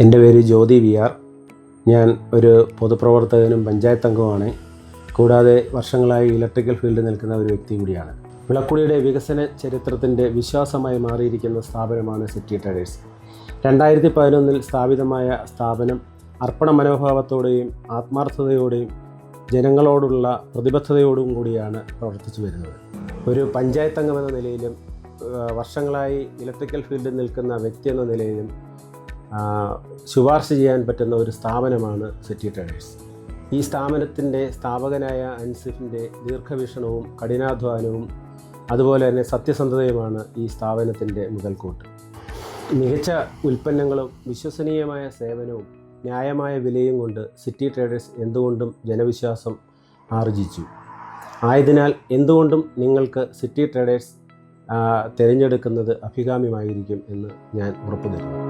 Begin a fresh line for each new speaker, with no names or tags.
എൻ്റെ പേര് ജ്യോതി V R. ഞാൻ ഒരു പൊതുപ്രവർത്തകനും പഞ്ചായത്ത് അംഗവുമാണ്. കൂടാതെ വർഷങ്ങളായി ഇലക്ട്രിക്കൽ ഫീൽഡിൽ നിൽക്കുന്ന ഒരു വ്യക്തി കൂടിയാണ്. വിളക്കുടിയുടെ വികസന ചരിത്രത്തിൻ്റെ വിശ്വാസമായി മാറിയിരിക്കുന്ന സ്ഥാപനമാണ് സിറ്റി ട്രേഡേഴ്സ്. 2011 സ്ഥാപിതമായ സ്ഥാപനം അർപ്പണ മനോഭാവത്തോടെയും ആത്മാർത്ഥതയോടെയും ജനങ്ങളോടുള്ള പ്രതിബദ്ധതയോടും കൂടിയാണ് പ്രവർത്തിച്ചു വരുന്നത്. ഒരു പഞ്ചായത്ത് അംഗം എന്ന നിലയിലും വർഷങ്ങളായി ഇലക്ട്രിക്കൽ ഫീൽഡിൽ നിൽക്കുന്ന വ്യക്തി എന്ന നിലയിലും ശുപാർശ ചെയ്യാൻ പറ്റുന്ന ഒരു സ്ഥാപനമാണ് സിറ്റി ട്രേഡേഴ്സ്. ഈ സ്ഥാപനത്തിൻ്റെ സ്ഥാപകനായ അൻസിഫിൻ്റെ ദീർഘവീക്ഷണവും കഠിനാധ്വാനവും അതുപോലെ തന്നെ സത്യസന്ധതയുമാണ് ഈ സ്ഥാപനത്തിൻ്റെ മുതൽക്കൂട്ട്. മികച്ച ഉൽപ്പന്നങ്ങളും വിശ്വസനീയമായ സേവനവും ന്യായമായ വിലയും കൊണ്ട് സിറ്റി ട്രേഡേഴ്സ് എന്തുകൊണ്ടും ജനവിശ്വാസം ആർജിച്ചു. ആയതിനാൽ എന്തുകൊണ്ടും നിങ്ങൾക്ക് സിറ്റി ട്രേഡേഴ്സ് തിരഞ്ഞെടുക്കുന്നത് അഭികാമ്യമായിരിക്കും എന്ന് ഞാൻ ഉറപ്പു തരുന്നു.